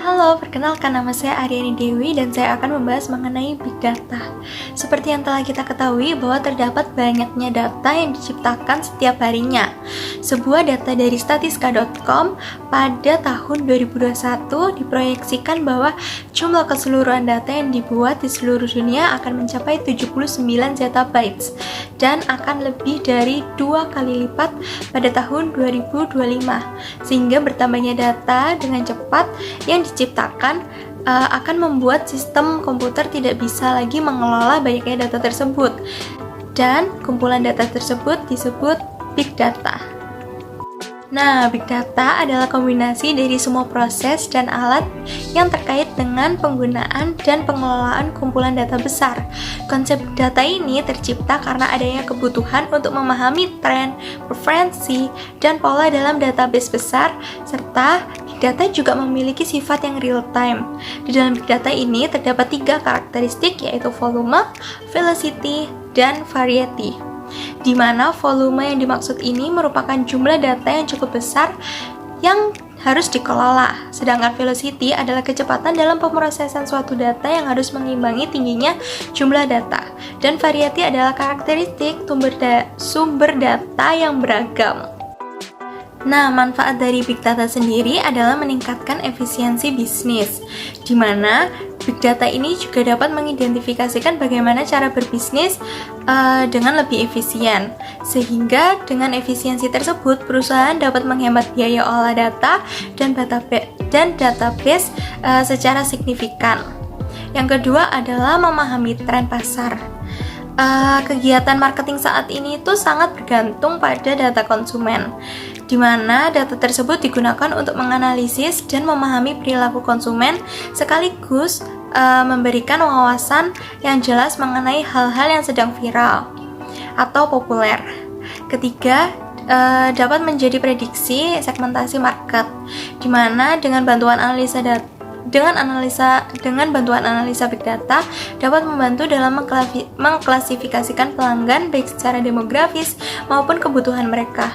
Halo, perkenalkan nama saya Aryani Dewi dan saya akan membahas mengenai Big Data. Seperti yang telah kita ketahui bahwa terdapat banyaknya data yang diciptakan setiap harinya. Sebuah data dari Statiska.com pada tahun 2021 diproyeksikan bahwa jumlah keseluruhan data yang dibuat di seluruh dunia akan mencapai 79 zettabytes dan akan lebih dari 2 kali lipat pada tahun 2025, sehingga bertambahnya data dengan cepat yang diciptakan akan membuat sistem komputer tidak bisa lagi mengelola banyaknya data tersebut, dan kumpulan data tersebut disebut Big Data. Nah, Big Data adalah kombinasi dari semua proses dan alat yang terkait dengan penggunaan dan pengelolaan kumpulan data besar. Konsep Big Data ini tercipta karena adanya kebutuhan untuk memahami tren, preferensi, dan pola dalam database besar, serta Big Data juga memiliki sifat yang real-time. Di dalam Big Data ini terdapat 3 karakteristik, yaitu volume, velocity, dan variety. Di mana volume yang dimaksud ini merupakan jumlah data yang cukup besar yang harus dikelola, sedangkan velocity adalah kecepatan dalam pemrosesan suatu data yang harus mengimbangi tingginya jumlah data, dan variety adalah karakteristik sumber data yang beragam. Nah, manfaat dari Big Data sendiri adalah meningkatkan efisiensi bisnis, di mana Big Data ini juga dapat mengidentifikasikan bagaimana cara berbisnis dengan lebih efisien. Sehingga dengan efisiensi tersebut, perusahaan dapat menghemat biaya olah data dan database secara signifikan. Yang kedua adalah memahami tren pasar. Kegiatan marketing saat ini itu sangat bergantung pada data konsumen, di mana data tersebut digunakan untuk menganalisis dan memahami perilaku konsumen, sekaligus memberikan wawasan yang jelas mengenai hal-hal yang sedang viral atau populer. Ketiga, dapat menjadi prediksi segmentasi market, di mana dengan bantuan bantuan analisa Big Data dapat membantu dalam mengklasifikasikan pelanggan baik secara demografis maupun kebutuhan mereka.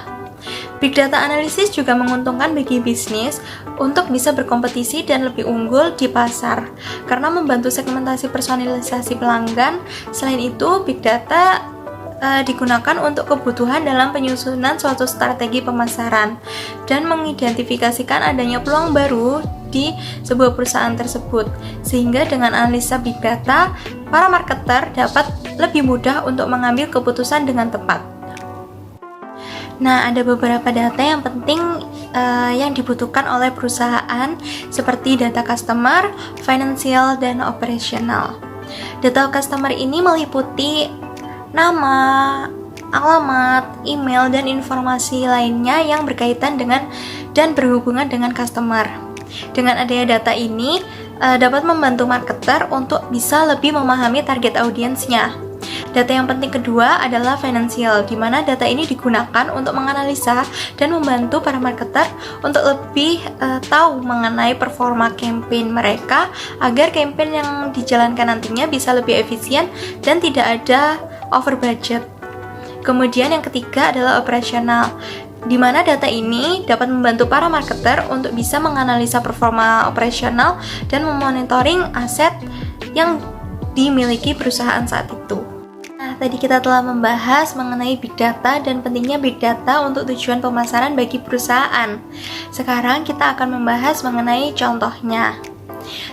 Big Data Analysis juga menguntungkan bagi bisnis untuk bisa berkompetisi dan lebih unggul di pasar karena membantu segmentasi personalisasi pelanggan. Selain itu, Big Data digunakan untuk kebutuhan dalam penyusunan suatu strategi pemasaran dan mengidentifikasikan adanya peluang baru di sebuah perusahaan tersebut, sehingga dengan analisa Big Data, para marketer dapat lebih mudah untuk mengambil keputusan dengan tepat. Nah, ada beberapa data yang penting yang dibutuhkan oleh perusahaan, seperti data customer, financial, dan operational. Data customer ini meliputi nama, alamat, email, dan informasi lainnya yang berkaitan dengan dan berhubungan dengan customer. Dengan adanya data ini dapat membantu marketer untuk bisa lebih memahami target audiensnya. Data yang penting kedua adalah financial, di mana data ini digunakan untuk menganalisa dan membantu para marketer untuk lebih tahu mengenai performa campaign mereka agar campaign yang dijalankan nantinya bisa lebih efisien dan tidak ada over budget. Kemudian yang ketiga adalah operasional, di mana data ini dapat membantu para marketer untuk bisa menganalisa performa operasional dan memonitoring aset yang dimiliki perusahaan saat itu. Nah, tadi kita telah membahas mengenai Big Data dan pentingnya Big Data untuk tujuan pemasaran bagi perusahaan. Sekarang kita akan membahas mengenai contohnya.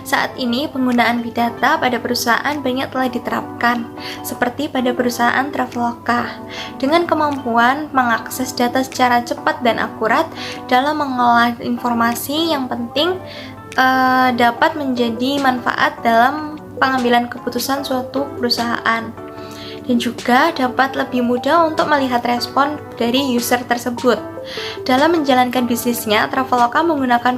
Saat ini penggunaan Big Data pada perusahaan banyak telah diterapkan, seperti pada perusahaan Traveloka, dengan kemampuan mengakses data secara cepat dan akurat dalam mengolah informasi yang penting dapat menjadi manfaat dalam pengambilan keputusan suatu perusahaan, dan juga dapat lebih mudah untuk melihat respon dari user tersebut. Dalam menjalankan bisnisnya, Traveloka menggunakan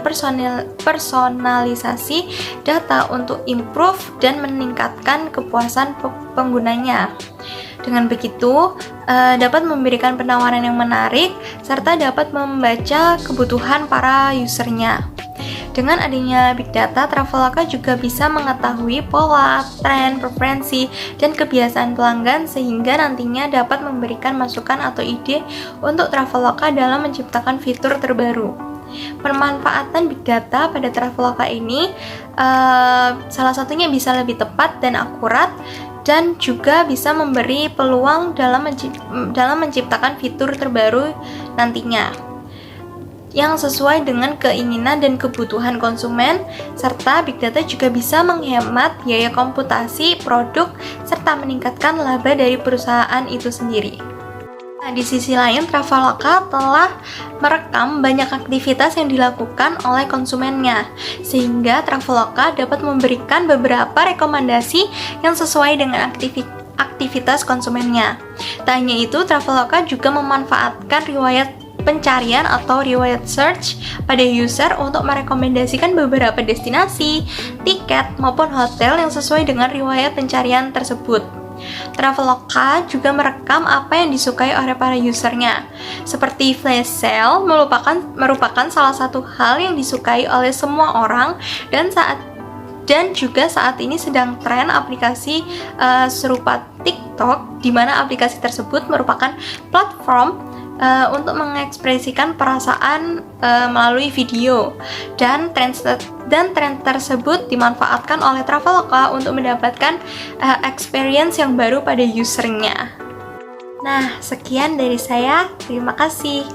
personalisasi data untuk improve dan meningkatkan kepuasan penggunanya. Dengan begitu, dapat memberikan penawaran yang menarik serta dapat membaca kebutuhan para usernya. Dengan adanya Big Data, Traveloka juga bisa mengetahui pola, tren, preferensi, dan kebiasaan pelanggan sehingga nantinya dapat memberikan masukan atau ide untuk Traveloka dalam menciptakan fitur terbaru. Pemanfaatan Big Data pada Traveloka ini salah satunya bisa lebih tepat dan akurat, dan juga bisa memberi peluang dalam menciptakan fitur terbaru nantinya yang sesuai dengan keinginan dan kebutuhan konsumen, serta Big Data juga bisa menghemat biaya komputasi produk serta meningkatkan laba dari perusahaan itu sendiri. Nah, di sisi lain, Traveloka telah merekam banyak aktivitas yang dilakukan oleh konsumennya, sehingga Traveloka dapat memberikan beberapa rekomendasi yang sesuai dengan aktivitas konsumennya. Tak hanya itu, Traveloka juga memanfaatkan riwayat pencarian atau riwayat search pada user untuk merekomendasikan beberapa destinasi, tiket, maupun hotel yang sesuai dengan riwayat pencarian tersebut. Traveloka juga merekam apa yang disukai oleh para usernya, seperti flash sale merupakan salah satu hal yang disukai oleh semua orang, dan juga saat ini sedang tren aplikasi serupa TikTok, di mana aplikasi tersebut merupakan platform untuk mengekspresikan perasaan melalui video, dan tren tersebut dimanfaatkan oleh Traveloka untuk mendapatkan experience yang baru pada usernya. Nah, sekian dari saya. Terima kasih.